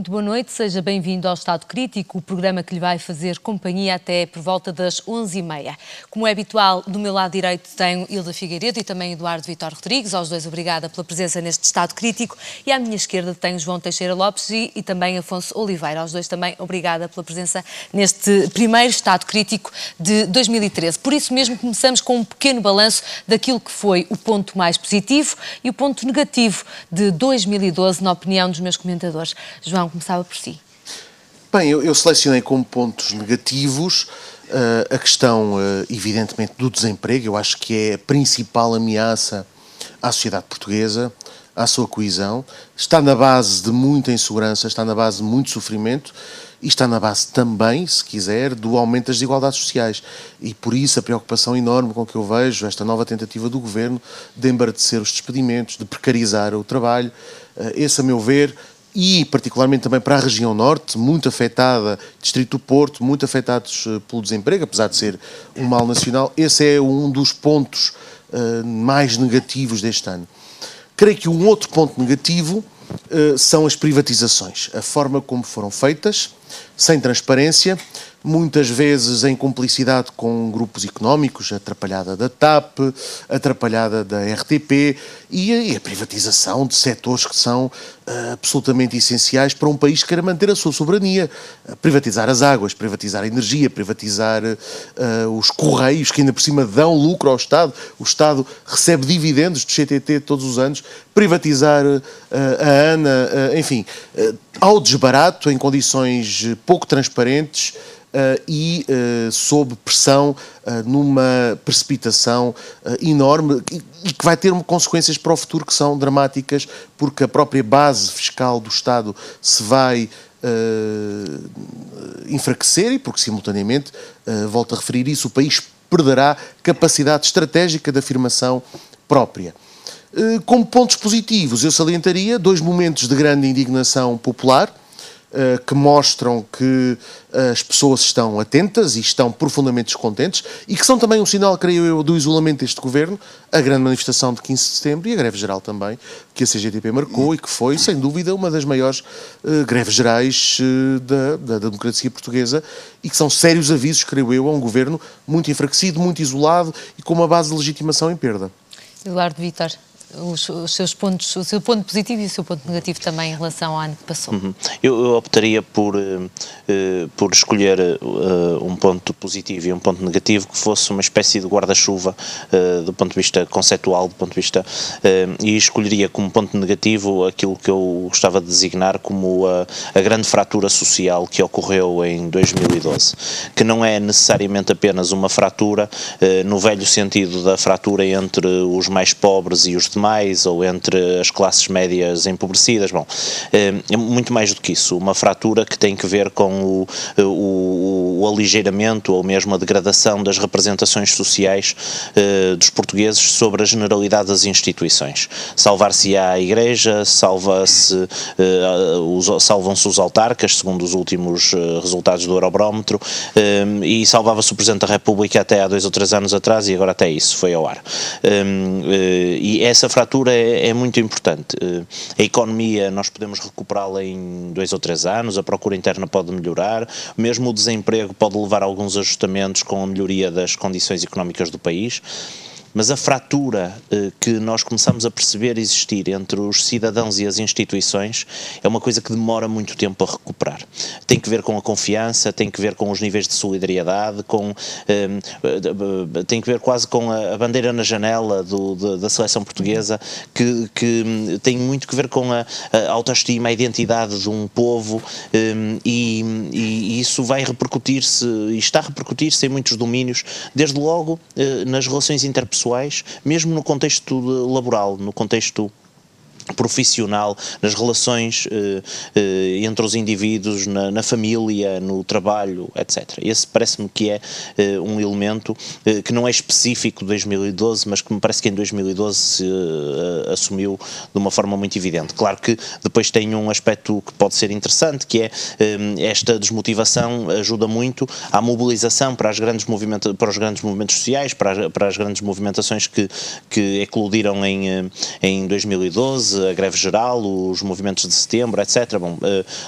Muito boa noite, seja bem-vindo ao Estado Crítico, o programa que lhe vai fazer companhia até por volta das 11h30. Como é habitual, do meu lado direito tenho Hilda Figueiredo e também Eduardo Vitor Rodrigues, aos dois obrigada pela presença neste Estado Crítico, e à minha esquerda tenho João Teixeira Lopes e também Afonso Oliveira, aos dois também obrigada pela presença neste primeiro Estado Crítico de 2013. Por isso mesmo começamos com um pequeno balanço daquilo que foi o ponto mais positivo e o ponto negativo de 2012, na opinião dos meus comentadores. João, começava por si. Bem, eu selecionei como pontos negativos a questão, evidentemente, do desemprego. Eu acho que é a principal ameaça à sociedade portuguesa, à sua coesão. Está na base de muita insegurança, está na base de muito sofrimento e está na base também, se quiser, do aumento das desigualdades sociais. E por isso a preocupação enorme com que eu vejo esta nova tentativa do Governo de embaratecer os despedimentos, de precarizar o trabalho. Esse, a meu ver, e particularmente também para a região norte, muito afetada, Distrito do Porto, muito afetados pelo desemprego, apesar de ser um mal nacional, esse é um dos pontos mais negativos deste ano. Creio que um outro ponto negativo são as privatizações, a forma como foram feitas, sem transparência, muitas vezes em cumplicidade com grupos económicos, a atrapalhada da TAP, a atrapalhada da RTP e a privatização de setores que são absolutamente essenciais para um país que queira manter a sua soberania. Privatizar as águas, privatizar a energia, privatizar os correios, que ainda por cima dão lucro ao Estado. O Estado recebe dividendos do CTT todos os anos. Privatizar a ANA, enfim, ao desbarato, em condições pouco transparentes, e sob pressão, numa precipitação enorme e que vai ter consequências para o futuro que são dramáticas, porque a própria base fiscal do Estado se vai enfraquecer e porque, simultaneamente, volto a referir isso, o país perderá capacidade estratégica de afirmação própria. Como pontos positivos, eu salientaria dois momentos de grande indignação popular, que mostram que as pessoas estão atentas e estão profundamente descontentes e que são também um sinal, creio eu, do isolamento deste Governo, a grande manifestação de 15 de setembro e a greve geral também, que a CGTP marcou e que foi, sem dúvida, uma das maiores greves gerais da democracia portuguesa e que são sérios avisos, creio eu, a um Governo muito enfraquecido, muito isolado e com uma base de legitimação em perda. Eduardo Vitor, os seus pontos, o seu ponto positivo e o seu ponto negativo também em relação ao ano que passou. Eu optaria por escolher um ponto positivo e um ponto negativo que fosse uma espécie de guarda-chuva do ponto de vista conceptual, do ponto de vista, e escolheria como ponto negativo aquilo que eu gostava de designar como a grande fratura social que ocorreu em 2012, que não é necessariamente apenas uma fratura no velho sentido da fratura entre os mais pobres e os demais, ou entre as classes médias empobrecidas. Bom, é muito mais do que isso, uma fratura que tem que ver com o aligeiramento ou mesmo a degradação das representações sociais dos portugueses sobre a generalidade das instituições. Salvar-se-á a Igreja, salvam-se os autarcas, segundo os últimos resultados do Eurobarómetro, e salvava-se o Presidente da República até há 2 ou 3 anos atrás e agora até isso foi ao ar. E essa fratura é muito importante. A economia nós podemos recuperá-la em 2 ou 3 anos, a procura interna pode melhorar, mesmo o desemprego pode levar a alguns ajustamentos com a melhoria das condições económicas do país. Mas a fratura que nós começamos a perceber existir entre os cidadãos e as instituições é uma coisa que demora muito tempo a recuperar. Tem que ver com a confiança, tem que ver com os níveis de solidariedade, tem que ver quase com a bandeira na janela da seleção portuguesa, que tem muito que ver com a autoestima, a identidade de um povo, e isso vai repercutir-se, e está a repercutir-se em muitos domínios, desde logo nas relações interpessoais, mesmo no contexto laboral, no contexto profissional, nas relações entre os indivíduos, na família, no trabalho, etc. Esse parece-me que é um elemento que não é específico de 2012, mas que me parece que em 2012 se assumiu de uma forma muito evidente. Claro que depois tem um aspecto que pode ser interessante, que é esta desmotivação ajuda muito à mobilização para os grandes movimentos sociais, para as grandes movimentações que eclodiram em 2012, a greve geral, os movimentos de setembro, etc. Bom,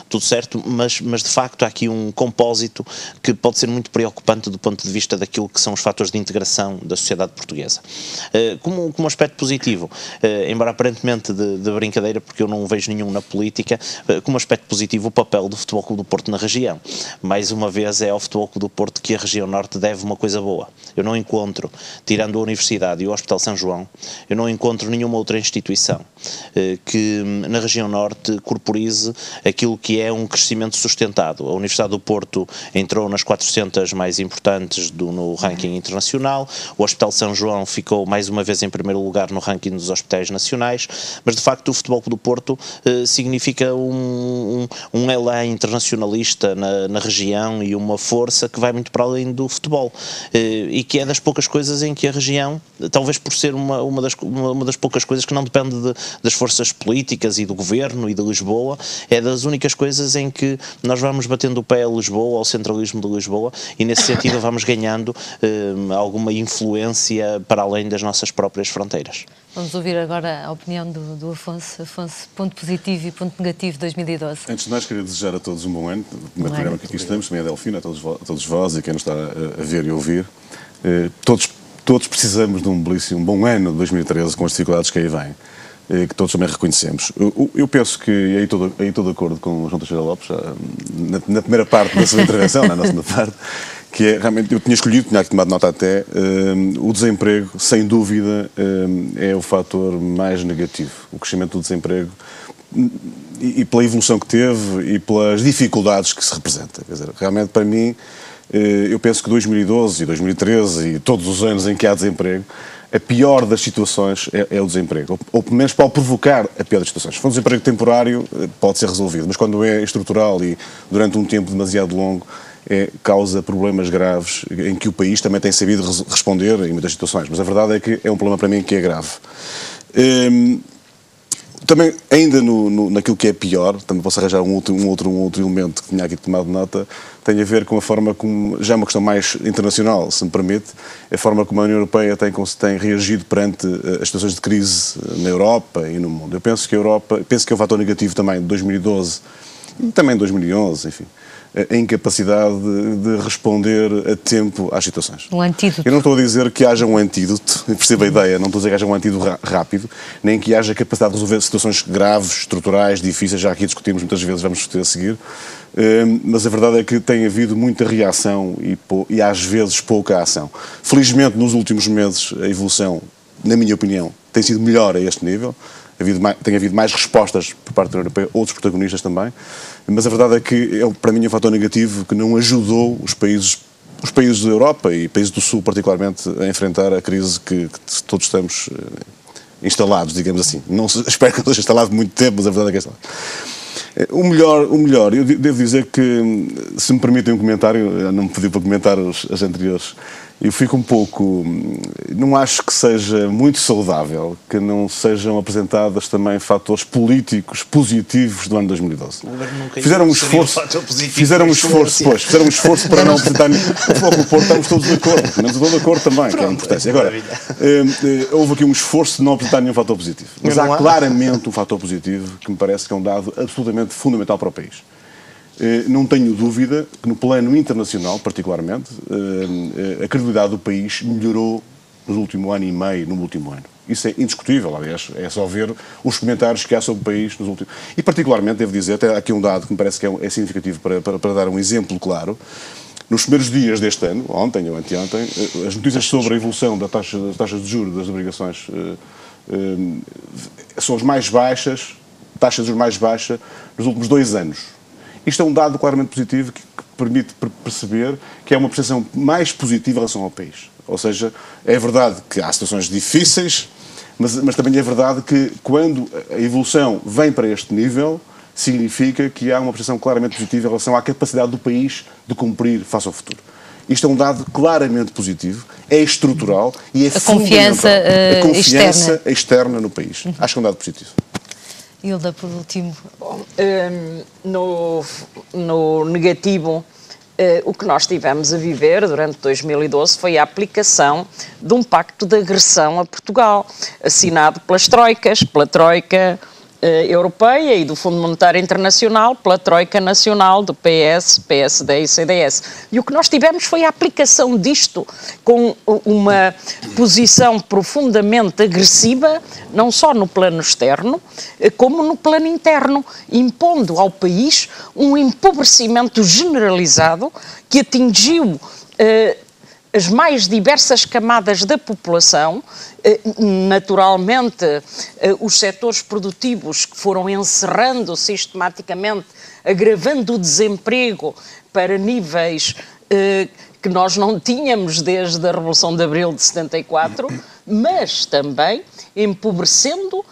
tudo certo, mas de facto há aqui um compósito que pode ser muito preocupante do ponto de vista daquilo que são os fatores de integração da sociedade portuguesa. Como aspecto positivo, embora aparentemente de brincadeira, porque eu não vejo nenhum na política, como aspecto positivo o papel do Futebol Clube do Porto na região. Mais uma vez é ao Futebol Clube do Porto que a região norte deve uma coisa boa. Eu não encontro, tirando a Universidade e o Hospital São João, eu não encontro nenhuma outra instituição que na região norte corporize aquilo que é um crescimento sustentado. A Universidade do Porto entrou nas 400 mais importantes no ranking internacional, o Hospital São João ficou mais uma vez em primeiro lugar no ranking dos hospitais nacionais, mas de facto o Futebol Clube do Porto significa um elan internacionalista na região e uma força que vai muito para além do futebol, e que é das poucas coisas em que a região, talvez por ser uma das poucas coisas que não depende das forças políticas e do governo e de Lisboa, é das únicas coisas em que nós vamos batendo o pé a Lisboa, ao centralismo de Lisboa, e nesse sentido vamos ganhando alguma influência para além das nossas próprias fronteiras. Vamos ouvir agora a opinião do Afonso. Afonso, ponto positivo e ponto negativo de 2012. Antes de mais, queria desejar a todos um bom ano. O primeiro programa que aqui estamos, também a Delfina, a todos vós e quem nos está a ver e a ouvir. Todos precisamos de um bom ano de 2013, com as dificuldades que aí vêm, que todos também reconhecemos. Eu penso que, e aí estou de acordo com o João Teixeira Lopes, na primeira parte da sua intervenção, na segunda parte, que é, realmente, eu tinha escolhido, tinha aqui tomado nota até, o desemprego, sem dúvida, é o fator mais negativo. O crescimento do desemprego, e pela evolução que teve, e pelas dificuldades que se representa. Quer dizer, realmente, para mim, eu penso que 2012 e 2013 e todos os anos em que há desemprego, a pior das situações é o desemprego, ou pelo menos pode provocar a pior das situações. Se for um desemprego temporário, pode ser resolvido, mas quando é estrutural e durante um tempo demasiado longo, causa problemas graves em que o país também tem sabido responder em muitas situações, mas a verdade é que é um problema para mim que é grave. Também, ainda naquilo que é pior, também posso arranjar um outro elemento que tinha aqui tomado nota, tem a ver com a forma como, já é uma questão mais internacional, se me permite, a forma como a União Europeia tem reagido perante as situações de crise na Europa e no mundo. Eu penso que é um fator negativo também de 2012 e também de 2011, enfim, a incapacidade de responder a tempo às situações. Um antídoto. Eu não estou a dizer que haja um antídoto, percebo a ideia, não estou a dizer que haja um antídoto rápido, nem que haja capacidade de resolver situações graves, estruturais, difíceis, já aqui discutimos muitas vezes, vamos discutir a seguir, mas a verdade é que tem havido muita reação e às vezes pouca ação. Felizmente, nos últimos meses, a evolução, na minha opinião, tem sido melhor a este nível. Tem havido mais respostas por parte da União Europeia, outros protagonistas também, mas a verdade é que para mim é um fator negativo que não ajudou os países da Europa e países do Sul particularmente a enfrentar a crise que todos estamos instalados, digamos assim. Espero que não esteja instalado muito tempo, mas a verdade é que é instalado. O melhor, eu devo dizer que, se me permitem um comentário, não me pediu para comentar as anteriores, eu fico um pouco, não acho que seja muito saudável que não sejam apresentadas também fatores políticos positivos do ano 2012. Fizeram um esforço para não apresentar. O Porto, estamos todos de acordo, mas estou de acordo também, que é a importância. Agora, houve aqui um esforço de não apresentar nenhum fator positivo, mas há claramente um fator positivo que me parece que é um dado absolutamente fundamental para o país. Não tenho dúvida que no plano internacional, particularmente, a credibilidade do país melhorou no último ano e meio, no último ano. Isso é indiscutível, aliás, é só ver os comentários que há sobre o país nos últimos... E particularmente, devo dizer, até aqui um dado que me parece que é significativo para dar um exemplo claro. Nos primeiros dias deste ano, ontem ou anteontem, as notícias sobre a evolução das taxas de juros das obrigações são as mais baixas, taxas de juros mais baixas nos últimos 2 anos. Isto é um dado claramente positivo que permite perceber que é uma percepção mais positiva em relação ao país. Ou seja, é verdade que há situações difíceis, mas também é verdade que quando a evolução vem para este nível, significa que há uma percepção claramente positiva em relação à capacidade do país de cumprir face ao futuro. Isto é um dado claramente positivo, é estrutural e é fundamental. A confiança externa no país. Acho que é um dado positivo. Hilda, por último. Bom, no negativo, o que nós tivemos a viver durante 2012 foi a aplicação de um pacto de agressão a Portugal, assinado pelas troicas, pela Troika, Europeia e do Fundo Monetário Internacional pela Troika Nacional do PS, PSD e CDS. E o que nós tivemos foi a aplicação disto com uma posição profundamente agressiva, não só no plano externo, como no plano interno, impondo ao país um empobrecimento generalizado que atingiu as mais diversas camadas da população, naturalmente os setores produtivos que foram encerrando sistematicamente, agravando o desemprego para níveis que nós não tínhamos desde a Revolução de Abril de 74, mas também empobrecendo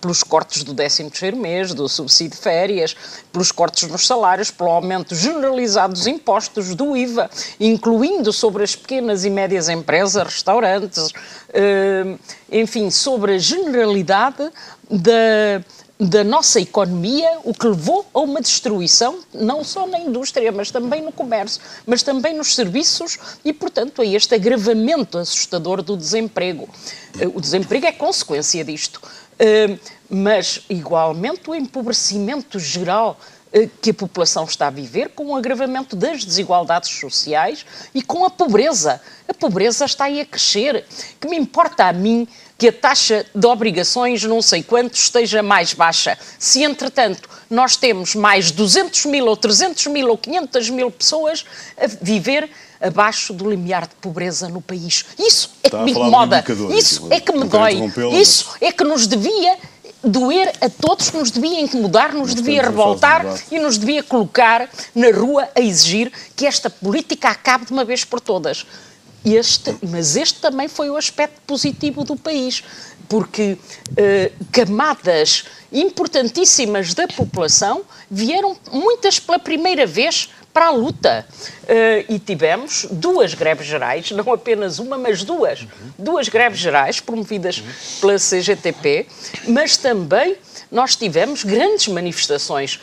pelos cortes do 13º mês, do subsídio de férias, pelos cortes nos salários, pelo aumento generalizado dos impostos, do IVA, incluindo sobre as pequenas e médias empresas, restaurantes, enfim, sobre a generalidade da nossa economia, o que levou a uma destruição, não só na indústria, mas também no comércio, mas também nos serviços e, portanto, a este agravamento assustador do desemprego. O desemprego é consequência disto. Mas, igualmente, o empobrecimento geral que a população está a viver, com o agravamento das desigualdades sociais e com a pobreza. A pobreza está aí a crescer. Que me importa a mim que a taxa de obrigações, não sei quanto, esteja mais baixa. Se, entretanto, nós temos mais 200 mil ou 300 mil ou 500 mil pessoas a viver abaixo do limiar de pobreza no país. Isso é que me incomoda, isso é que me dói, isso é que nos devia doer a todos, nos devia incomodar, nos devia revoltar e nos devia colocar na rua a exigir que esta política acabe de uma vez por todas. Mas este também foi o aspecto positivo do país, porque camadas importantíssimas da população vieram, muitas pela primeira vez, para a luta. E tivemos 2 greves gerais, não apenas uma, mas duas greves gerais promovidas pela CGTP, mas também nós tivemos grandes manifestações,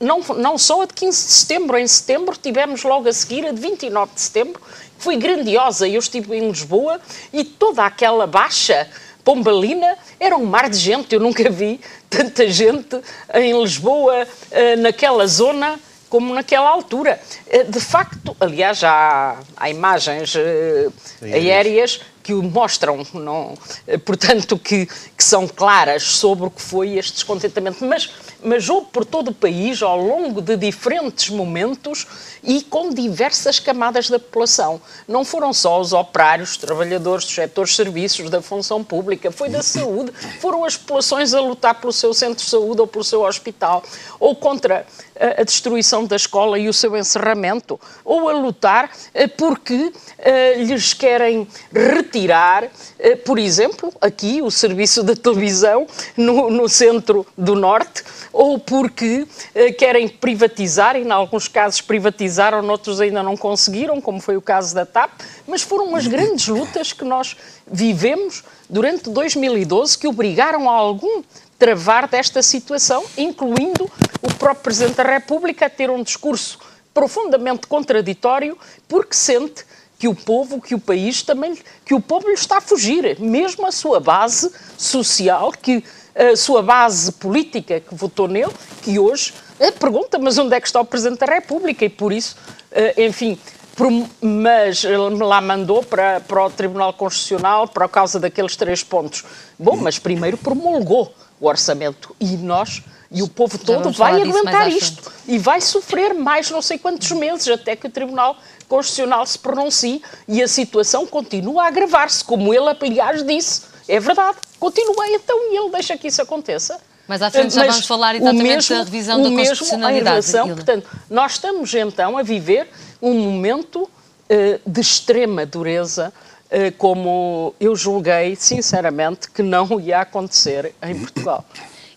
não só a de 15 de setembro, em setembro tivemos logo a seguir a de 29 de setembro, que foi grandiosa. Eu estive em Lisboa e toda aquela baixa pombalina era um mar de gente. Eu nunca vi tanta gente em Lisboa, naquela zona, como naquela altura. De facto, aliás, já há imagens aéreas que o mostram, portanto, que são claras sobre o que foi este descontentamento. Mas houve por todo o país, ao longo de diferentes momentos e com diversas camadas da população. Não foram só os operários, os trabalhadores dos setores de serviços, da função pública, foi da saúde, foram as populações a lutar pelo seu centro de saúde ou pelo seu hospital, ou contra a destruição da escola e o seu encerramento, ou a lutar porque lhes querem retirar, por exemplo, aqui o serviço da televisão no centro do Norte, ou porque querem privatizar, e em alguns casos privatizaram, noutros ainda não conseguiram, como foi o caso da TAP, mas foram as grandes lutas que nós vivemos durante 2012 que obrigaram a algum travar desta situação, incluindo o próprio Presidente da República a ter um discurso profundamente contraditório, porque sente que o povo, que o país também, que o povo lhe está a fugir, mesmo a sua base social, que a sua base política que votou nele, que hoje pergunta, mas onde é que está o Presidente da República? E por isso, enfim, mas ele lá mandou para o Tribunal Constitucional por causa daqueles 3 pontos. Bom, mas primeiro promulgou o orçamento e o povo todo vai aguentar isto e vai sofrer mais não sei quantos meses até que o Tribunal Constitucional se pronuncie e a situação continua a agravar-se, como ele, aliás, disse. É verdade, continua então e ele deixa que isso aconteça. Mas à frente já vamos falar exatamente da revisão da constitucionalidade. Portanto, nós estamos então a viver um momento de extrema dureza, como eu julguei, sinceramente, que não ia acontecer em Portugal.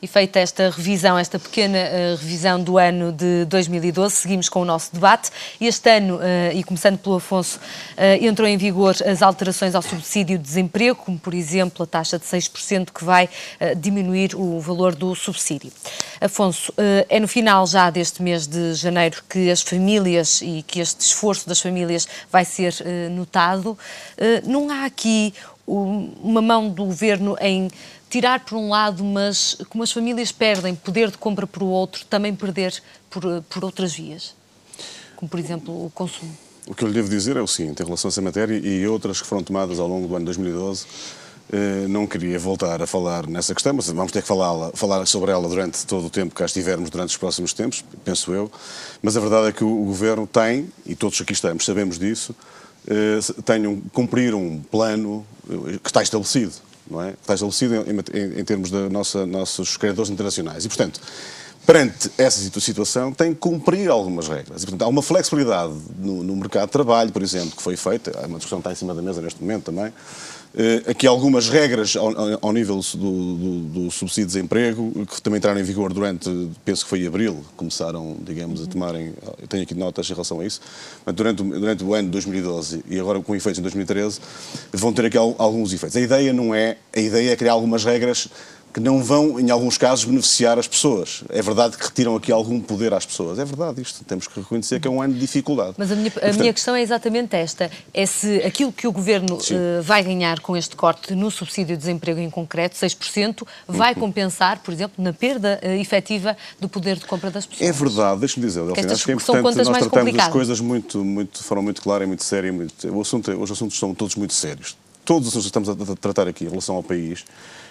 E feita esta revisão, esta pequena revisão do ano de 2012, seguimos com o nosso debate. Este ano, e começando pelo Afonso, entrou em vigor as alterações ao subsídio de desemprego, como por exemplo a taxa de 6% que vai diminuir o valor do subsídio. Afonso, é no final já deste mês de janeiro que as famílias e que este esforço das famílias vai ser notado. Não há aqui uma mão do Governo em tirar por um lado, mas como as famílias perdem poder de compra por outro, também perder por outras vias, como por exemplo o consumo? O que eu lhe devo dizer é o seguinte, em relação a essa matéria e outras que foram tomadas ao longo do ano 2012, não queria voltar a falar nessa questão, mas vamos ter que falar sobre ela durante todo o tempo que cá estivermos durante os próximos tempos, penso eu. Mas a verdade é que o Governo tem, e todos aqui estamos, sabemos disso, cumprir um plano que está estabelecido, não é? Está estabelecido em termos de nossos credores internacionais. E, portanto, perante essa situação, tem que cumprir algumas regras. E, portanto, há uma flexibilidade no mercado de trabalho, por exemplo, que foi feita, há uma discussão que está em cima da mesa neste momento também. Aqui algumas regras ao nível do subsídio de desemprego, que também entraram em vigor penso que foi em abril, começaram, digamos, a tomarem, eu tenho aqui notas em relação a isso, mas durante o ano de 2012 e agora com efeitos em 2013, vão ter aqui alguns efeitos. A ideia é criar algumas regras que não vão, em alguns casos, beneficiar as pessoas. É verdade que retiram aqui algum poder às pessoas. É verdade isto. Temos que reconhecer que é um ano de dificuldade. Mas a minha questão é exatamente esta. É se aquilo que o Governo vai ganhar com este corte no subsídio de desemprego em concreto, 6%, vai compensar, por exemplo, na perda efetiva do poder de compra das pessoas. É verdade. Deixe-me dizer, Delfina, acho que é importante nós tratamos as coisas de forma muito clara e muito séria. Os assuntos são todos muito sérios. Todos os assuntos que estamos a tratar aqui em relação ao país,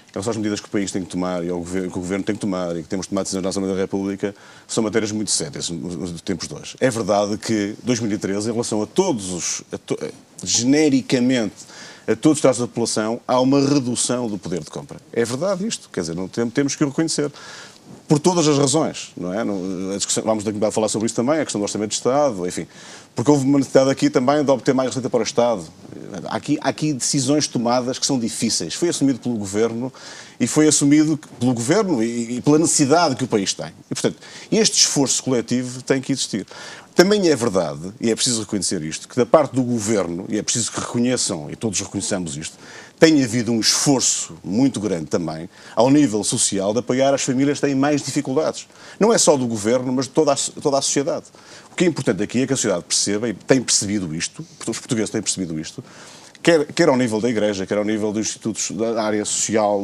em relação às medidas que o país tem que tomar e que o Governo tem que tomar e que temos tomado decisões na Assembleia da República, são matérias muito sérias nos tempos de hoje. É verdade que 2013, em relação a genericamente, a todos os traços da população, há uma redução do poder de compra. É verdade isto, quer dizer, não temos que o reconhecer. Por todas as razões, não é? Vamos daqui a falar sobre isso também, a questão do Orçamento de Estado, enfim. Porque houve uma necessidade aqui também de obter mais receita para o Estado. Há aqui decisões tomadas que são difíceis. Foi assumido pelo Governo e foi assumido pelo Governo e pela necessidade que o país tem. E, portanto, este esforço coletivo tem que existir. Também é verdade, e é preciso reconhecer isto, que da parte do Governo, e é preciso que reconheçam, e todos reconheçamos isto, tem havido um esforço muito grande também, ao nível social, de apoiar as famílias que têm mais dificuldades. Não é só do Governo, mas de toda a sociedade. O que é importante aqui é que a sociedade perceba, e tem percebido isto, os portugueses têm percebido isto, quer ao nível da Igreja, quer ao nível dos institutos da área social,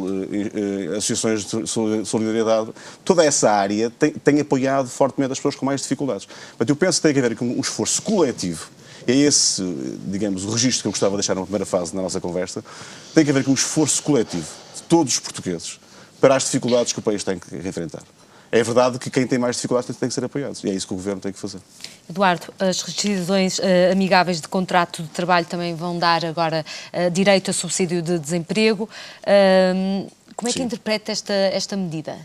associações de solidariedade, toda essa área tem apoiado fortemente as pessoas com mais dificuldades. Portanto, eu penso que tem que haver um esforço coletivo. É esse, digamos, o registro que eu gostava de deixar numa primeira fase na nossa conversa. Tem que haver um esforço coletivo de todos os portugueses para as dificuldades que o país tem que enfrentar. É verdade que quem tem mais dificuldades tem que ser apoiado. E é isso que o Governo tem que fazer. Eduardo, as rescisões amigáveis de contrato de trabalho também vão dar agora direito a subsídio de desemprego. Como é que interpreta esta medida?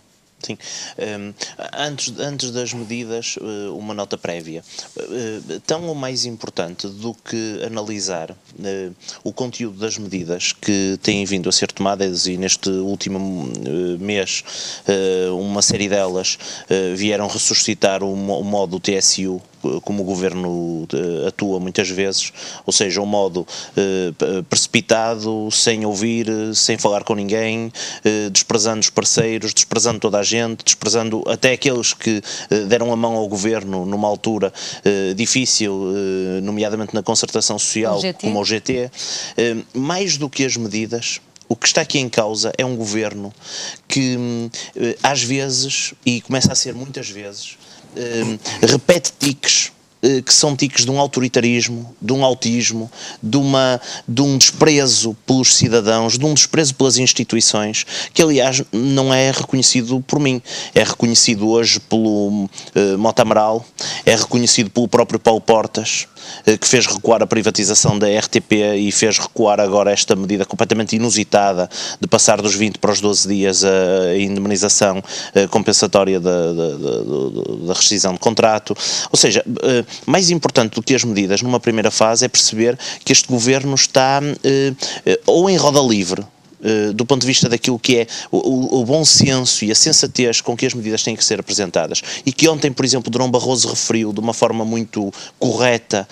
Sim. Antes das medidas, uma nota prévia. Tão ou mais importante do que analisar o conteúdo das medidas que têm vindo a ser tomadas, e neste último mês uma série delas vieram ressuscitar o modo TSU, como o Governo atua muitas vezes, ou seja, um modo precipitado, sem ouvir, sem falar com ninguém, desprezando os parceiros, desprezando toda a gente, desprezando até aqueles que deram a mão ao Governo numa altura difícil, nomeadamente na concertação social, como o GT. Mais do que as medidas, o que está aqui em causa é um Governo que, às vezes, e começa a ser muitas vezes, repete tiques que são tiques de um autoritarismo, de um autismo, de um desprezo pelos cidadãos, de um desprezo pelas instituições, que aliás não é reconhecido por mim, é reconhecido hoje pelo Mota Amaral, é reconhecido pelo próprio Paulo Portas, que fez recuar a privatização da RTP e fez recuar agora esta medida completamente inusitada de passar dos 20 para os 12 dias a indemnização compensatória da rescisão de contrato. Ou seja, mais importante do que as medidas numa primeira fase é perceber que este Governo está ou em roda livre, do ponto de vista daquilo que é o bom senso e a sensatez com que as medidas têm que ser apresentadas, e que ontem, por exemplo, Durão Barroso referiu de uma forma muito correta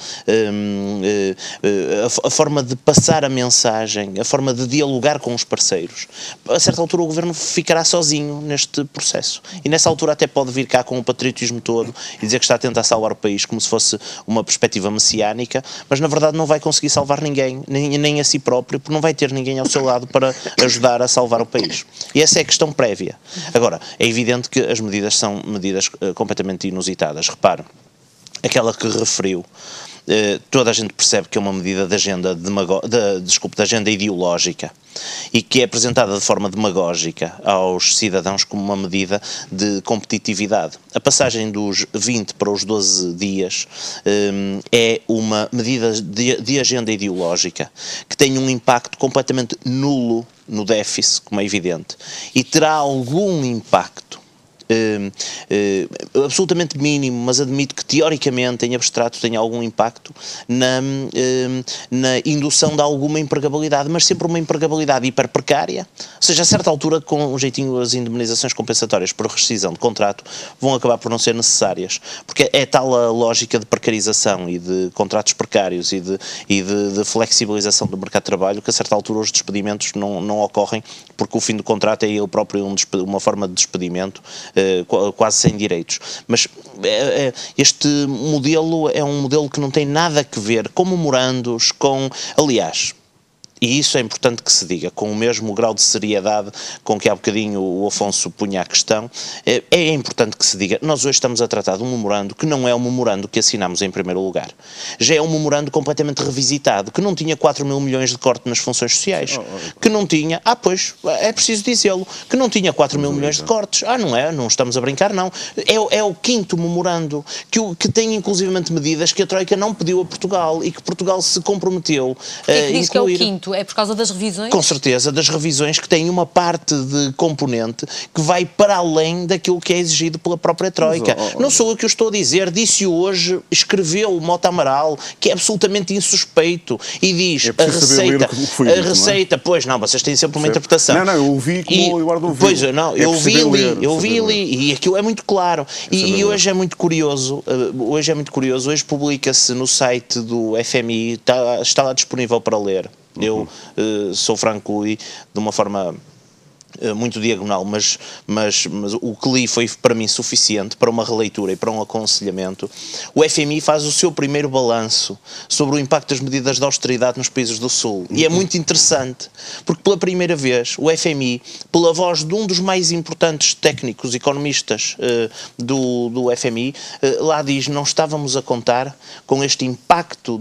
a forma de passar a mensagem, a forma de dialogar com os parceiros. A certa altura o Governo ficará sozinho neste processo, e nessa altura até pode vir cá com o patriotismo todo e dizer que está a tentar salvar o país como se fosse uma perspectiva messiânica, mas na verdade não vai conseguir salvar ninguém, nem a si próprio, porque não vai ter ninguém ao seu lado para ajudar a salvar o país. E essa é a questão prévia. Agora, é evidente que as medidas são medidas completamente inusitadas. Repare, aquela que referiu, toda a gente percebe que é uma medida de agenda, de agenda ideológica e que é apresentada de forma demagógica aos cidadãos como uma medida de competitividade. A passagem dos 20 para os 12 dias é uma medida de agenda ideológica que tem um impacto completamente nulo no déficit, como é evidente, e terá algum impacto absolutamente mínimo, mas admito que teoricamente, em abstrato, tenha algum impacto na indução de alguma empregabilidade, mas sempre uma empregabilidade hiper precária, ou seja, a certa altura, com um jeitinho, as indemnizações compensatórias por rescisão de contrato vão acabar por não ser necessárias, porque é tal a lógica de precarização e de contratos precários e de flexibilização do mercado de trabalho, que a certa altura os despedimentos não ocorrem, porque o fim do contrato é ele próprio uma forma de despedimento, quase sem direitos. Mas este modelo é um modelo que não tem nada a ver com memorandos, aliás, e isso é importante que se diga, com o mesmo grau de seriedade com que há bocadinho o Afonso punha a questão, é importante que se diga, nós hoje estamos a tratar de um memorando que não é o memorando que assinámos em primeiro lugar. Já é um memorando completamente revisitado, que não tinha 4 mil milhões de corte nas funções sociais, que não tinha, pois, é preciso dizê-lo, que não tinha 4 mil milhões de cortes. Não estamos a brincar, não. É o quinto memorando, que tem inclusivamente medidas que a Troika não pediu a Portugal e que Portugal se comprometeu a incluir. Diz que é o quinto? É por causa das revisões? Com certeza, das revisões que têm uma parte de componente que vai para além daquilo que é exigido pela própria Troika. Não sou eu que o estou a dizer, disse hoje, escreveu o Mota Amaral, que é absolutamente insuspeito, e diz a receita, pois não, vocês têm sempre uma interpretação. Não, eu ouvi como o Eduardo ouviu. Pois, não, eu ouvi ali, e aquilo é muito claro. E hoje é muito curioso, hoje publica-se no site do FMI, está lá disponível para ler. Eu sou franco e de uma forma muito diagonal, mas o que li foi para mim suficiente para uma releitura e para um aconselhamento. O FMI faz o seu primeiro balanço sobre o impacto das medidas de austeridade nos países do Sul. E é muito interessante, porque pela primeira vez o FMI, pela voz de um dos mais importantes técnicos, economistas do FMI, lá diz, não estávamos a contar com este impacto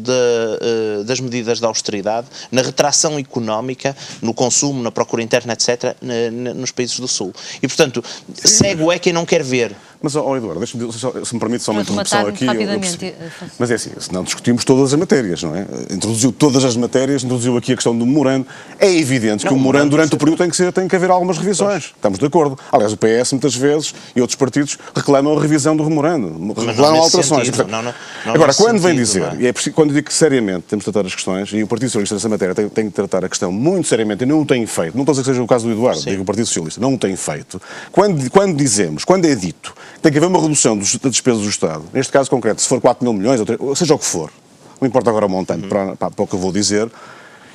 das medidas de austeridade na retração económica, no consumo, na procura interna, etc., nos países do Sul. E, portanto, cego é quem não quer ver. Mas, Eduardo, se me permite só uma interrupção aqui. Rapidamente. Mas é assim, se não discutimos todas as matérias, não é? Introduziu todas as matérias, introduziu aqui a questão do memorando. É evidente que o memorando, durante o período, tem que haver algumas revisões. Estamos de acordo. Aliás, o PS, muitas vezes, e outros partidos, reclamam a revisão do memorando. Reclamam alterações. Agora, quando vem dizer, e é preciso, quando digo que seriamente temos de tratar as questões, e o Partido Socialista nessa matéria tem que tratar a questão muito seriamente, e não o tem feito, não estou a dizer que seja o caso do Eduardo, digo o Partido Socialista, não o tem feito. Quando é dito tem que haver uma redução da despesa do Estado, neste caso concreto, se for 4 mil milhões, ou seja o que for, não importa agora o montante, para o que eu vou dizer,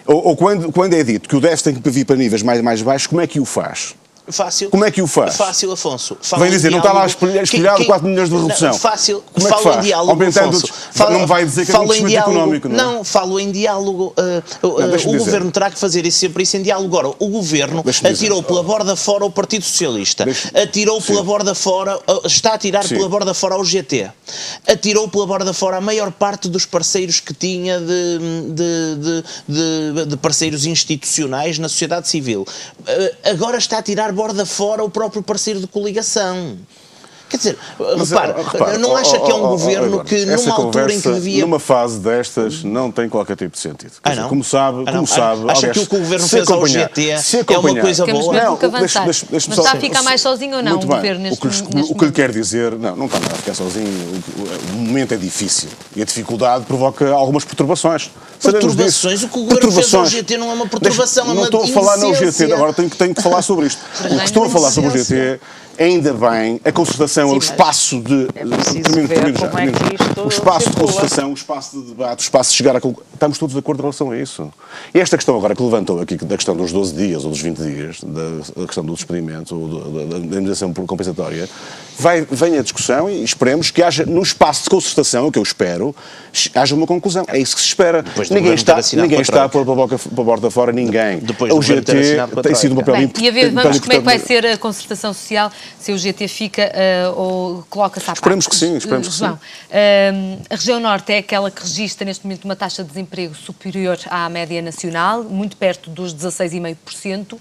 ou quando é dito que o déficit tem que vir para níveis mais baixos, como é que o faz? Fácil. Como é que o faz? Fácil, Afonso. Vem dizer, não está lá espelhado 4 milhões de redução. Não, fácil. Como é que fala faz? em diálogo, Aumentando, Afonso. não vai dizer que é um crescimento económico, não é? Não, falo em diálogo. O Governo terá que fazer sempre isso em diálogo. Agora, o Governo atirou pela borda fora o Partido Socialista. Atirou pela borda fora, está a tirar pela borda fora o GT. Atirou pela borda fora a maior parte dos parceiros que tinha de parceiros institucionais na sociedade civil. Agora está a tirar borda fora o próprio parceiro de coligação. Quer dizer, repara, não acha que é um governo que numa altura em que devia... numa fase destas não tem qualquer tipo de sentido. Não? Como sabe... Acha que o que o governo fez ao GT é uma coisa boa? Temos mesmo que avançar. Mas está a ficar mais sozinho ou não o governo neste momento? O que lhe quero dizer, não está nada a ficar sozinho, o momento é difícil e a dificuldade provoca algumas perturbações. Perturbações? O que o governo fez ao GT não é uma perturbação, é uma não estou a falar no GT, agora tenho que falar sobre isto. O que estou a falar sobre o GT, ainda bem, a concertação concertação é o espaço de... o espaço de concertação, o espaço de debate, o espaço de chegar a... Estamos todos de acordo em relação a isso. E esta questão agora que levantou aqui, da questão dos 12 dias ou dos 20 dias, da questão do despedimento ou da indemnização compensatória, vem a discussão e esperemos que haja, no espaço de concertação, o que eu espero, haja uma conclusão. É isso que se espera. Ninguém está a pôr para a porta fora, ninguém. Depois o GT tem sido um papel importante. E a ver, vamos como é que vai ser a concertação social, se o GT fica ou coloca-se à parte. Esperemos que sim, esperemos que sim. A região norte é aquela que registra neste momento uma taxa de desemprego superior à média nacional, muito perto dos 16,5%.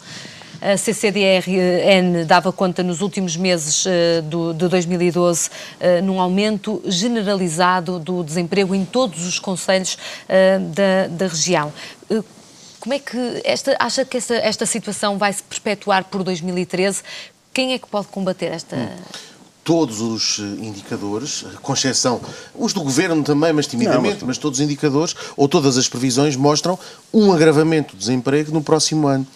A CCDRN dava conta nos últimos meses de 2012 num aumento generalizado do desemprego em todos os concelhos da região. Como é que acha que esta situação vai se perpetuar por 2013? Quem é que pode combater esta... Todos os indicadores, com exceção, os do Governo também, mas timidamente, mas todos os indicadores, ou todas as previsões, mostram um agravamento do desemprego no próximo ano.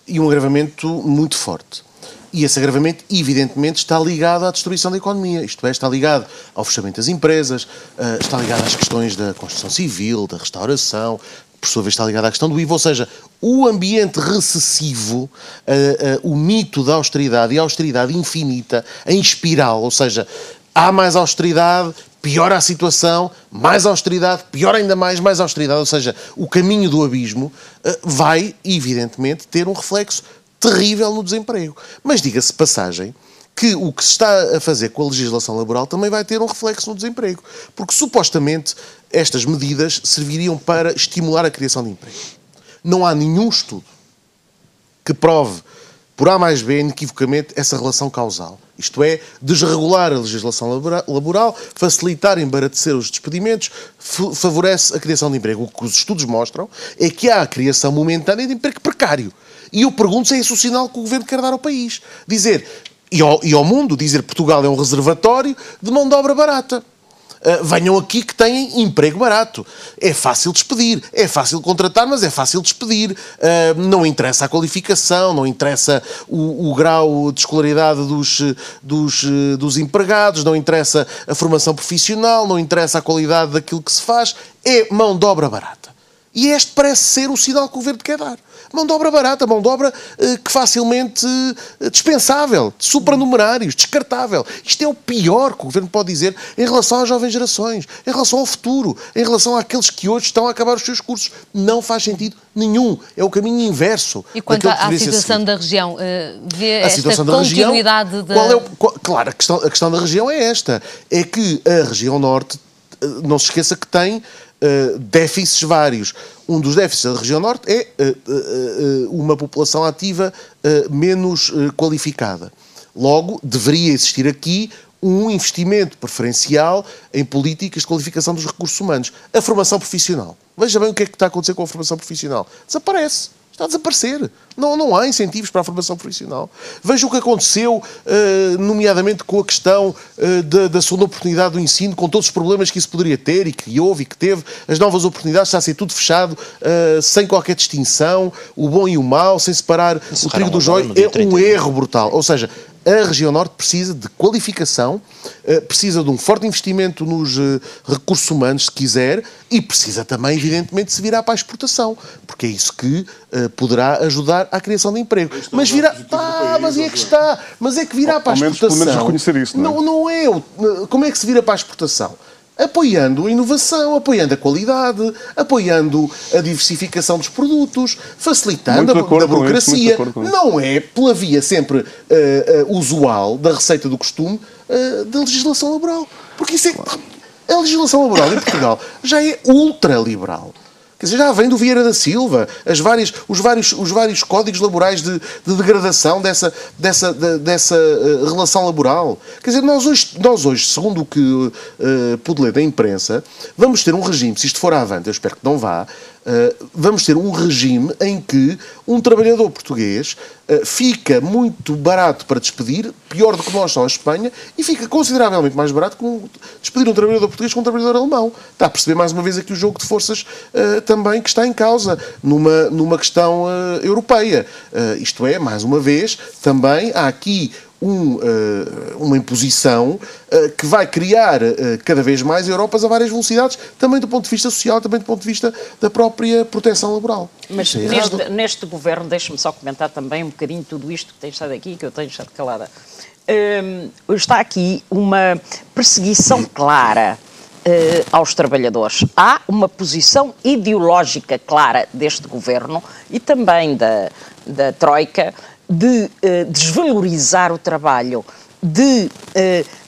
E um agravamento muito forte. E esse agravamento, evidentemente, está ligado à destruição da economia. Isto é, está ligado ao fechamento das empresas, está ligado às questões da construção civil, da restauração, por sua vez está ligado à questão do IVA, ou seja, o ambiente recessivo, o mito da austeridade e a austeridade infinita, em espiral, ou seja, há mais austeridade, piora a situação, mais austeridade, piora ainda mais austeridade, ou seja, o caminho do abismo vai, evidentemente, ter um reflexo terrível no desemprego. Mas diga-se de passagem que o que se está a fazer com a legislação laboral também vai ter um reflexo no desemprego, porque supostamente estas medidas serviriam para estimular a criação de emprego. Não há nenhum estudo que prove por A mais B, inequivocamente, essa relação causal. Isto é, desregular a legislação laboral, facilitar, embaratecer os despedimentos, favorece a criação de emprego. O que os estudos mostram é que há a criação momentânea de emprego precário. E eu pergunto se é esse o sinal que o Governo quer dar ao país. Dizer, e ao mundo, dizer que Portugal é um reservatório de mão de obra barata. Venham aqui que têm emprego barato. É fácil despedir, é fácil contratar, mas é fácil despedir. Não interessa a qualificação, não interessa o grau de escolaridade dos empregados, não interessa a formação profissional, não interessa a qualidade daquilo que se faz. É mão de obra barata. E este parece ser o sinal que o Governo quer dar. Mão de obra barata, mão de obra que facilmente dispensável, supranumerários, descartável. Isto é o pior que o Governo pode dizer em relação às jovens gerações, em relação ao futuro, em relação àqueles que hoje estão a acabar os seus cursos. Não faz sentido nenhum. É o caminho inverso. E quanto à situação da região, vê esta continuidade da... Claro, a questão da região é esta. É que a região norte, não se esqueça que tem déficits vários. Um dos déficits da região norte é uma população ativa menos qualificada. Logo, deveria existir aqui um investimento preferencial em políticas de qualificação dos recursos humanos. A formação profissional. Veja bem o que é que está a acontecer com a formação profissional. Desaparece. Está a desaparecer. Não há incentivos para a formação profissional. Veja o que aconteceu, nomeadamente com a questão da segunda oportunidade do ensino, com todos os problemas que isso poderia ter e que houve e que teve. As novas oportunidades, está a ser tudo fechado, sem qualquer distinção, o bom e o mau, sem separar o trigo do joio. É um erro brutal. Ou seja, a região norte precisa de qualificação, precisa de um forte investimento nos recursos humanos, se quiser, e precisa também, evidentemente, se virar para a exportação, porque é isso que poderá ajudar à criação de emprego. Mas virar... mas é que está. Mas é que virar para a exportação... Pelo menos reconhecer isso, não é? Não é. Como é que se vira para a exportação? Apoiando a inovação, apoiando a qualidade, apoiando a diversificação dos produtos, facilitando a burocracia. Não é pela via sempre usual da receita do costume da legislação laboral. Porque isso é... A legislação laboral em Portugal já é ultraliberal. Quer dizer, já vem do Vieira da Silva, os vários códigos laborais de degradação dessa relação laboral. Quer dizer, nós hoje, segundo o que pude ler da imprensa, vamos ter um regime, se isto for avante, eu espero que não vá, vamos ter um regime em que um trabalhador português fica muito barato para despedir, pior do que nós só a Espanha, e fica consideravelmente mais barato que despedir um trabalhador português com um trabalhador alemão. Está a perceber mais uma vez aqui o jogo de forças também que está em causa numa questão europeia. Isto é, mais uma vez, também há aqui uma imposição que vai criar cada vez mais Europas a várias velocidades, também do ponto de vista social, também do ponto de vista da própria proteção laboral. Mas neste governo, deixe-me só comentar também um bocadinho tudo isto que tem estado aqui, que eu tenho estado calada. Está aqui uma perseguição clara aos trabalhadores. Há uma posição ideológica clara deste governo e também da Troika de desvalorizar o trabalho, de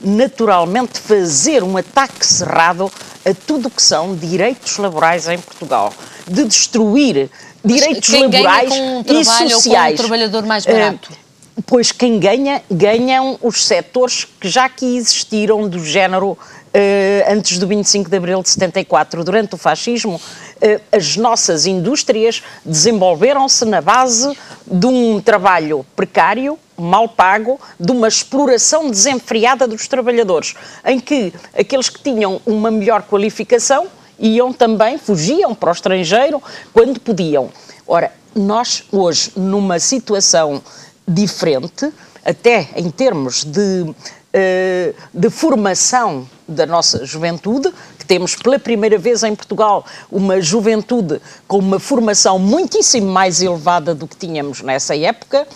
naturalmente fazer um ataque cerrado a tudo o que são direitos laborais em Portugal, de destruir direitos laborais e sociais. Com um trabalhador mais barato? Pois quem ganham os setores que já aqui existiram do género antes do 25 de Abril de 74. Durante o fascismo, as nossas indústrias desenvolveram-se na base de um trabalho precário, mal pago, de uma exploração desenfreada dos trabalhadores, em que aqueles que tinham uma melhor qualificação fugiam para o estrangeiro quando podiam. Ora, nós hoje, numa situação diferente, até em termos de formação da nossa juventude, que temos pela primeira vez em Portugal uma juventude com uma formação muitíssimo mais elevada do que tínhamos nessa época,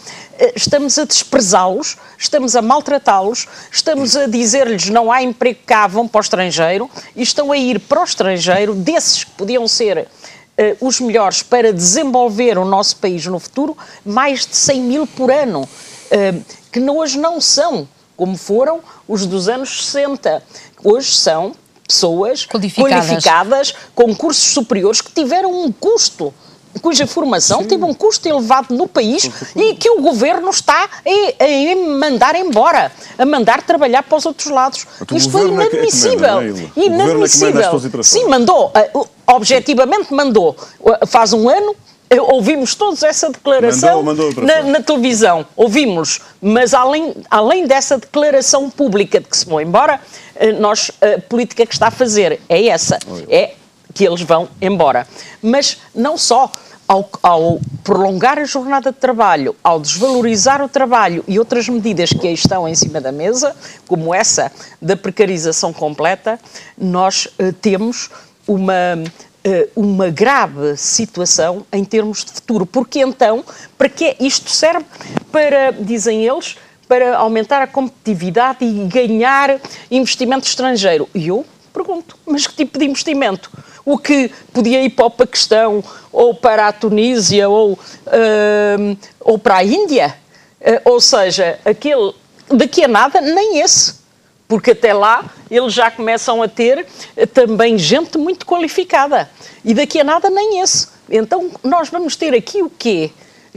estamos a desprezá-los, estamos a maltratá-los, estamos a dizer-lhes não há emprego cá, vão para o estrangeiro, e estão a ir para o estrangeiro, desses que podiam ser os melhores para desenvolver o nosso país no futuro, mais de 100 mil por ano, que hoje não são como foram os dos anos 60. Hoje são pessoas qualificadas com cursos superiores que tiveram um custo, cuja formação teve um custo elevado no país e que o governo está a mandar embora, a mandar trabalhar para os outros lados. Isto é inadmissível. Inadmissível. Sim, mandou. Objetivamente mandou. Faz um ano. Ouvimos todos essa declaração na televisão, ouvimos, mas além dessa declaração pública de que se vão embora, a política que está a fazer é essa, é que eles vão embora. Mas não só, ao prolongar a jornada de trabalho, ao desvalorizar o trabalho e outras medidas que aí estão em cima da mesa, como essa da precarização completa, nós temos uma grave situação em termos de futuro, porque então, para que isto serve? Para, dizem eles, para aumentar a competitividade e ganhar investimento estrangeiro. E eu pergunto, mas que tipo de investimento? O que podia ir para o Paquistão, ou para a Tunísia, ou para a Índia? Ou seja, daqui a nada, nem esse. Porque até lá eles já começam a ter também gente muito qualificada. E daqui a nada nem esse. Então nós vamos ter aqui o quê?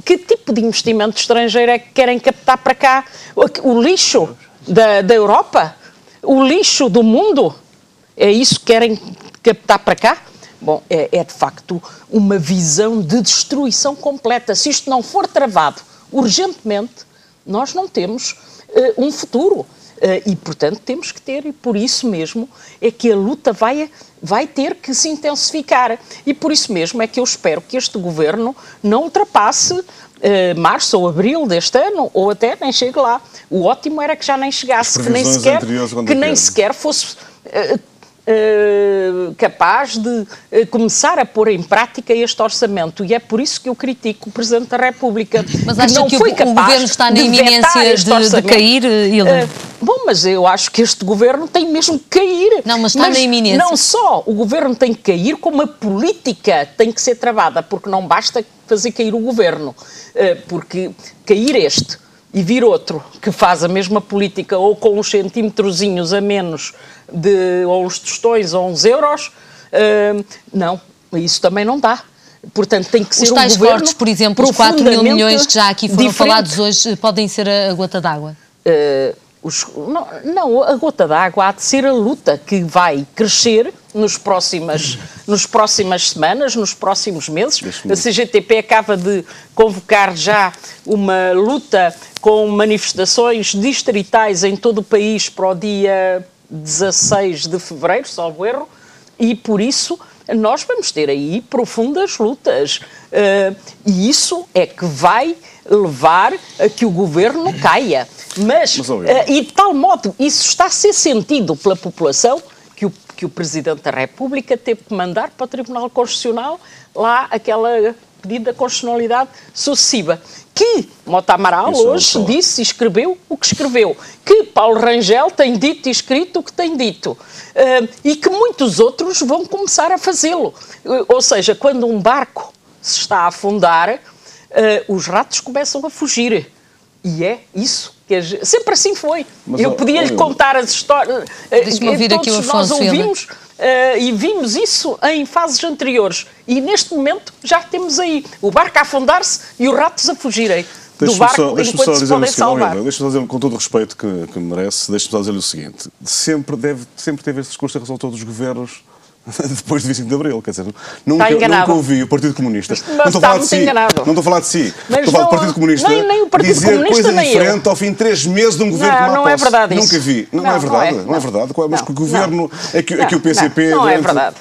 Que tipo de investimento estrangeiro é que querem captar para cá? O lixo da Europa? O lixo do mundo? É isso que querem captar para cá? Bom, é de facto uma visão de destruição completa. Se isto não for travado urgentemente, nós não temos um futuro. E, portanto, temos que ter, e por isso mesmo é que a luta vai ter que se intensificar. E por isso mesmo é que eu espero que este governo não ultrapasse março ou abril deste ano, ou até nem chegue lá. O ótimo era que já nem chegasse, que nem sequer fosse capaz de começar a pôr em prática este orçamento, e é por isso que eu critico o Presidente da República. Mas acha que o Governo está na iminência de cair, Hilda? Bom, mas eu acho que este Governo tem mesmo que cair. Não, mas está na iminência. Não só o Governo tem que cair, como a política tem que ser travada, porque não basta fazer cair o Governo, porque cair este e vir outro que faz a mesma política ou com uns centímetrozinhos a menos, ou uns tostões ou uns euros, não, isso também não dá. Portanto, tem que ser um governo os tais cortes, por exemplo, os 4 mil milhões que já aqui foram falados hoje, podem ser a gota d'água? Não, a gota d'água há de ser a luta que vai crescer nas próximas semanas, nos próximos meses. A CGTP acaba de convocar já uma luta com manifestações distritais em todo o país para o dia 16 de fevereiro, salvo erro, e por isso nós vamos ter aí profundas lutas. E isso é que vai levar a que o governo caia. Mas e de tal modo, isso está a ser sentido pela população que o Presidente da República teve que mandar para o Tribunal Constitucional lá aquela pedido da constitucionalidade sucessiva, que Mota Amaral hoje disse e escreveu o que escreveu, que Paulo Rangel tem dito e escrito o que tem dito, e que muitos outros vão começar a fazê-lo. Ou seja, quando um barco se está a afundar, os ratos começam a fugir. E é isso que sempre assim foi. Mas, eu podia-lhe contar as histórias. Deixa-me ouvir aqui o Afonso. Nós ouvimos e vimos isso em fases anteriores. E neste momento já temos aí o barco a afundar-se e os ratos a fugirem do barco enquanto se podem salvar. Deixa-me só dizer, com todo o respeito que merece, deixa-me só dizer-lhe o seguinte. Sempre teve esse discurso em relação a todos os governos depois de 25 de Abril, quer dizer, nunca ouvi o Partido Comunista. Não estou a falar de si. Não estou a falar de si. Mas estou a falar do Partido Comunista. Nem o Partido dizer Comunista, coisa nem diferente ao fim de 3 meses de um governo que não é verdade isso. Nunca vi. Não é verdade. Não é verdade. Mas que o governo. É que o PCP. Não é verdade.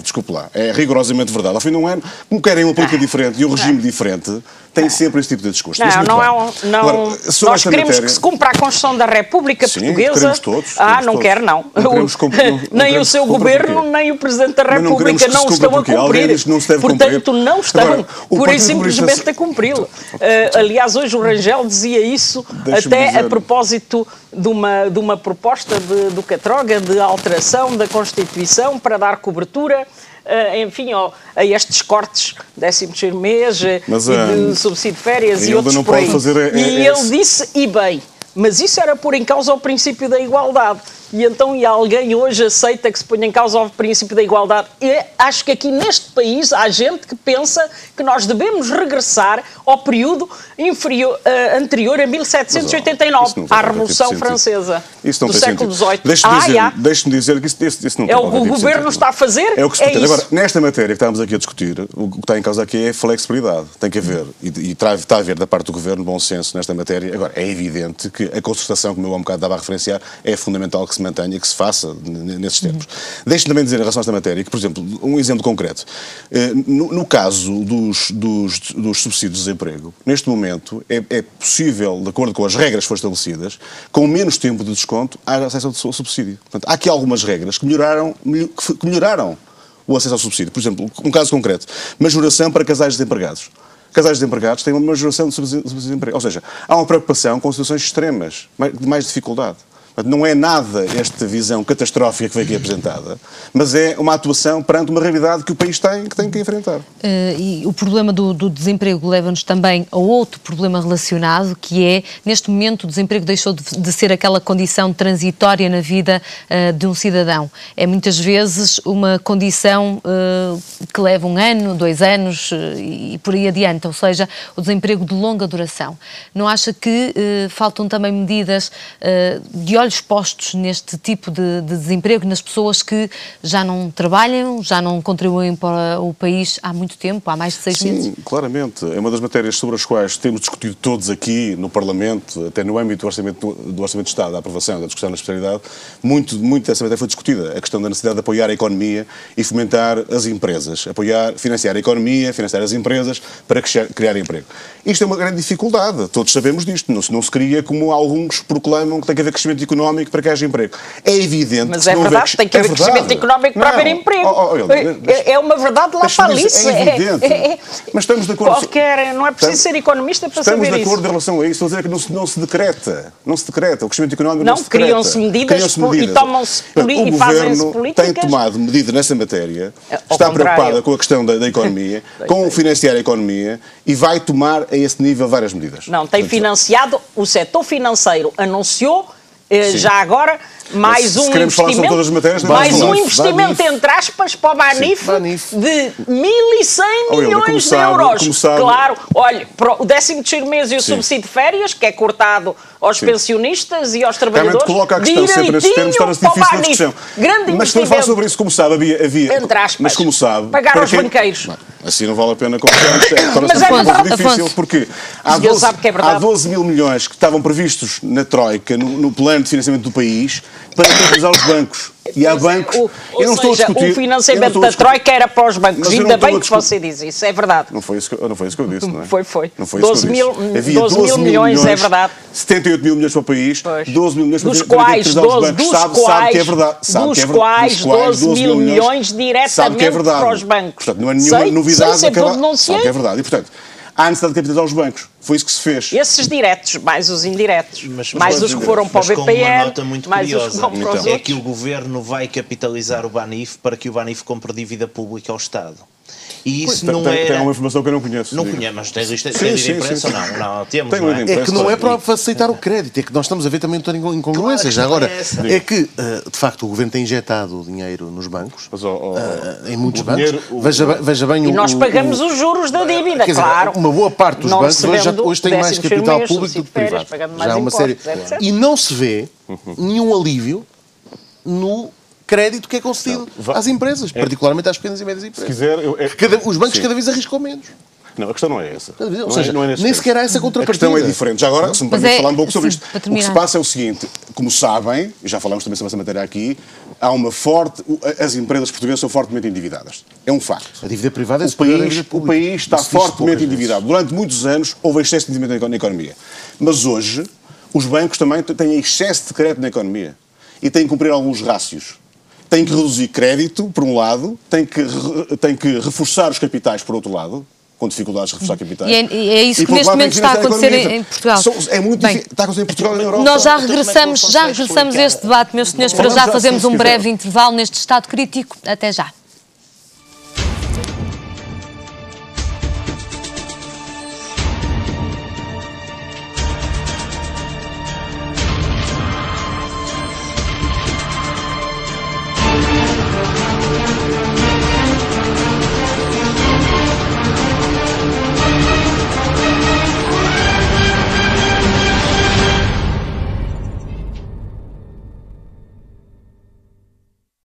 Desculpe lá. É rigorosamente verdade. Ao fim de um ano, como querem uma política diferente e um regime diferente, tem sempre esse tipo de discurso. Nós queremos que se cumpra a Constituição da República Portuguesa. Queremos todos. Não quero, não. Nem o seu governo, nem o Presidente da República não estão a cumprir. Portanto, não estão pura e simplesmente a cumpri-lo. Aliás, hoje o Rangel dizia isso até a propósito de uma proposta do Catroga de alteração da Constituição para dar cobertura enfim, a estes cortes 13º mês e de subsídio de férias e outros por aí. E ele disse, e bem, mas isso era pôr em causa o princípio da igualdade. E então alguém hoje aceita que se ponha em causa o princípio da igualdade. E acho que aqui neste país há gente que pensa que nós devemos regressar ao período anterior a 1789, à Revolução Francesa, do século XVIII. Deixe-me dizer que isso não tem o que o Governo está a fazer. É o que se pretende. Agora, nesta matéria que estamos aqui a discutir, o que está em causa aqui é flexibilidade. Tem que haver, e está a haver da parte do Governo bom senso nesta matéria. Agora, é evidente que a concertação, como eu há um bocado estava a referenciar, é fundamental que se mantenha, que se faça nesses tempos. Deixe-me também dizer em relação a esta matéria que, por exemplo, um exemplo concreto. No caso dos subsídios de desemprego, neste momento é possível, de acordo com as regras que foram estabelecidas, com menos tempo de desconto, há acesso ao subsídio. Portanto, há aqui algumas regras que melhoraram o acesso ao subsídio. Por exemplo, um caso concreto, majoração para casais desempregados. Casais desempregados têm uma majoração de subsídio de desemprego. Ou seja, há uma preocupação com situações extremas, de mais dificuldade. Não é nada esta visão catastrófica que foi aqui apresentada, mas é uma atuação perante uma realidade que o país tem que enfrentar. E o problema do desemprego leva-nos também a outro problema relacionado, que é, neste momento, o desemprego deixou de ser aquela condição transitória na vida de um cidadão. É muitas vezes uma condição que leva 1 ano, 2 anos e por aí adiante, ou seja, o desemprego de longa duração. Não acha que faltam também medidas de olhos postos neste tipo de desemprego, nas pessoas que já não trabalham, já não contribuem para o país há muito tempo, há mais de 6 meses? Sim, claramente. É uma das matérias sobre as quais temos discutido todos aqui no Parlamento, até no âmbito do Orçamento de Estado, da aprovação, da discussão da especialidade, muito dessa matéria foi discutida. A questão da necessidade de apoiar a economia e fomentar as empresas. Financiar a economia, financiar as empresas para criar emprego. Isto é uma grande dificuldade. Todos sabemos disto. Não se cria como alguns proclamam que tem que haver crescimento económico para que haja emprego. É evidente. Mas é verdade, tem que haver crescimento económico para haver emprego. É uma verdade lá para ali. É evidente. Mas estamos de acordo. Não é preciso ser economista para saber isso. Estamos de acordo em relação a isso. Estou a dizer que não se decreta. Não se decreta. O crescimento económico não se decreta. Criam-se medidas e tomam-se e fazem-se políticas. O Governo tem tomado medidas nessa matéria, está preocupado com a questão da economia, com o financiar a economia e vai tomar a esse nível várias medidas. Não, tem financiado, o setor financeiro anunciou já agora mais um investimento, entre aspas, para o Banif de 1.100 milhões de euros. Claro, olha, o 13º mês e o subsídio de férias, que é cortado aos pensionistas e aos trabalhadores, coloca a questão sempre nesses termos, torna-se difícil a discussão. Mas se não falar sobre isso, como sabe, havia entre aspas, mas como sabe, pagar aos banqueiros. Assim não vale a pena conversar. Torna-se muito difícil, porque há 12 mil milhões que estavam previstos na Troika, no plano de financiamento do país, para tranquilizar os bancos. E há bancos... Ou seja, o financiamento da Troika era para os bancos. Ainda bem que você diz isso, é verdade. Não foi isso que eu disse, não é? Foi. Não foi 12 mil milhões, é verdade. 78 mil milhões para o país, Pois. 12 mil milhões para dos quais, sabe que é verdade. Dos quais 12 mil milhões diretamente para os bancos. Portanto, não é nenhuma novidade. Sabe que é verdade. E, portanto, há necessidade de capitalizar os bancos. Foi isso que se fez. Esses diretos, mais os indiretos, mais os que foram para o BPN, BPN, uma nota muito mais curiosa, os que vão para os outros. é que o Governo vai capitalizar o Banif para que o Banif compre dívida pública ao Estado. E isso não é... Tem uma informação que eu não conheço. Não conheço, mas tem lista de imprensa ou não? Não, temos, não é? É que não é para facilitar o crédito, é que nós estamos a ver também incongruências. Claro, agora, é que, de facto, o Governo tem injetado dinheiro nos bancos, em muitos bancos. Veja bem e nós pagamos os juros da dívida, dizer, claro. uma boa parte dos bancos hoje tem mais capital público do que privado. Já há uma série. E não se vê nenhum alívio no crédito que é concedido às empresas, particularmente às pequenas e médias empresas. Se quiser, os bancos cada vez arriscam menos. Não, a questão não é essa. Ou seja, nem sequer há essa contrapartida. A questão é diferente. Já agora, se me permite falar um pouco sobre isto. O que se passa é o seguinte, como sabem, e já falamos também sobre essa matéria aqui, há uma forte... As empresas portuguesas são fortemente endividadas. É um facto. A dívida privada é o país está fortemente endividado. Durante muitos anos houve excesso de endividamento na economia. Mas hoje, os bancos também têm excesso de crédito na economia. E têm que cumprir alguns rácios. Tem que reduzir crédito, por um lado, tem que reforçar os capitais, por outro lado, com dificuldades de reforçar capitais. E é isso que neste momento está a acontecer em Portugal. É muito difícil. Está a acontecer em Portugal e na Europa. Nós já regressamos a este debate, meus senhores, para já fazermos um breve intervalo neste estado crítico. Até já.